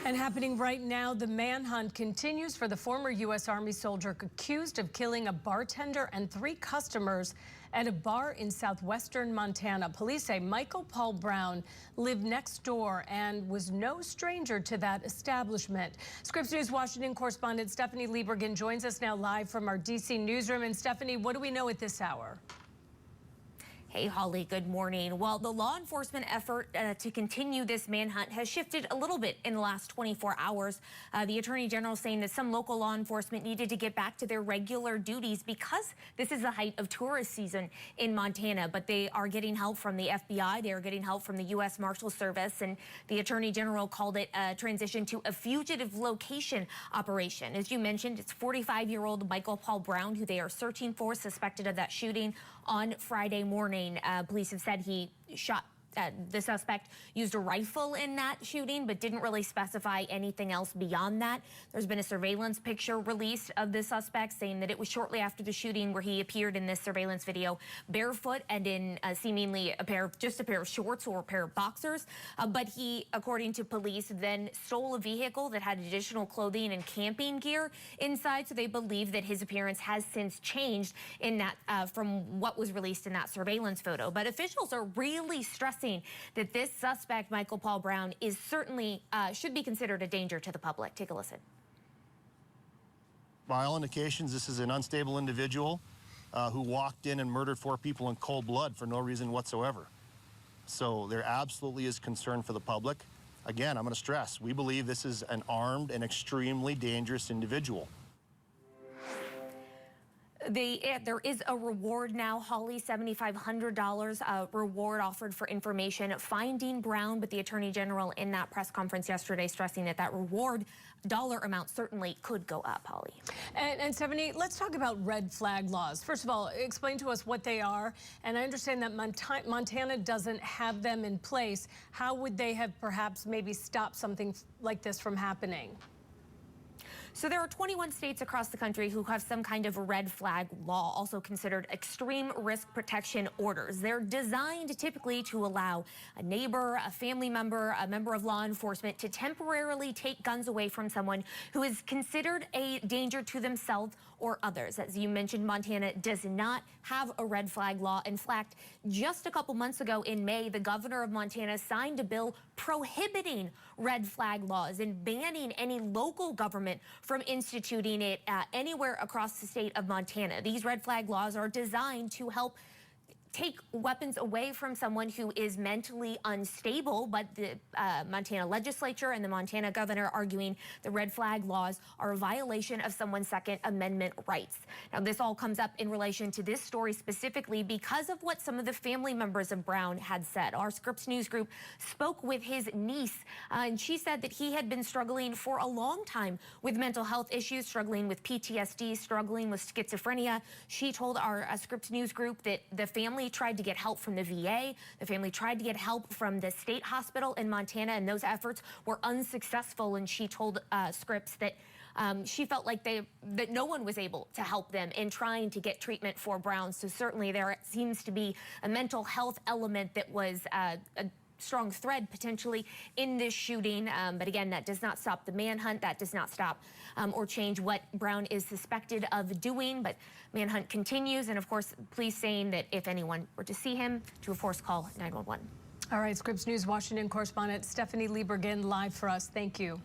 And happening right now, the manhunt continues for the former U.S. Army soldier accused of killing a bartender and 3 customers at a bar in southwestern Montana. Police say Michael Paul Brown lived next door and was no stranger to that establishment. Scripps News Washington correspondent Stephanie Liebergen joins us now live from our D.C. newsroom. And Stephanie, what do we know at this hour? Hey, Holly, good morning. Well, the law enforcement effort to continue this manhunt has shifted a little bit in the last 24 hours. The Attorney General saying that some local law enforcement needed to get back to their regular duties because this is the height of tourist season in Montana. But they are getting help from the FBI. They are getting help from the U.S. Marshal Service. And the Attorney General called it a transition to a fugitive location operation. As you mentioned, it's 45-year-old Michael Paul Brown, who they are searching for, suspected of that shooting on Friday morning. Police have said he shot. The suspect used a rifle in that shooting, but didn't really specify anything else beyond that. There's been a surveillance picture released of the suspect saying that it was shortly after the shooting where he appeared in this surveillance video barefoot and in seemingly just a pair of shorts or a pair of boxers. But he, according to police, then stole a vehicle that had additional clothing and camping gear inside. So they believe that his appearance has since changed in that from what was released in that surveillance photo. But officials are really stressing that this suspect, Michael Paul Brown, is certainly should be considered a danger to the public. Take a listen. By all indications, this is an unstable individual who walked in and murdered 4 people in cold blood for no reason whatsoever. So there absolutely is concern for the public. Again, I'm going to stress, we believe this is an armed and extremely dangerous individual. There is a reward now, Holly, $7,500 reward offered for information finding Brown, but the Attorney General in that press conference yesterday stressing that that reward dollar amount certainly could go up, Holly. And Stephanie, let's talk about red flag laws. First of all, explain to us what they are. And I understand that Montana doesn't have them in place. How would they have perhaps maybe stopped something like this from happening? So there are 21 states across the country who have some kind of a red flag law, also considered extreme risk protection orders. They're designed typically to allow a neighbor, a family member, a member of law enforcement to temporarily take guns away from someone who is considered a danger to themselves or others. As you mentioned, Montana does not have a red flag law. In fact, just a couple months ago in May, the governor of Montana signed a bill prohibiting red flag laws and banning any local government from instituting it anywhere across the state of Montana. These red flag laws are designed to help take weapons away from someone who is mentally unstable, but the Montana legislature and the Montana governor arguing the red flag laws are a violation of someone's Second Amendment rights. Now, this all comes up in relation to this story specifically because of what some of the family members of Brown had said. Our Scripps News Group spoke with his niece, and she said that he had been struggling for a long time with mental health issues, struggling with PTSD, struggling with schizophrenia. She told our Scripps News Group that the family tried to get help from the VA. The family tried to get help from the state hospital in Montana, and those efforts were unsuccessful. And she told Scripps that she felt like that no one was able to help them in trying to get treatment for Brown. So certainly there seems to be a mental health element that was a strong thread potentially in this shooting. But again, that does not stop the manhunt. That does not stop or change what Brown is suspected of doing. But manhunt continues. And of course, police saying that if anyone were to see him, to of course call 911. All right, Scripps News Washington correspondent Stephanie Liebergen live for us. Thank you.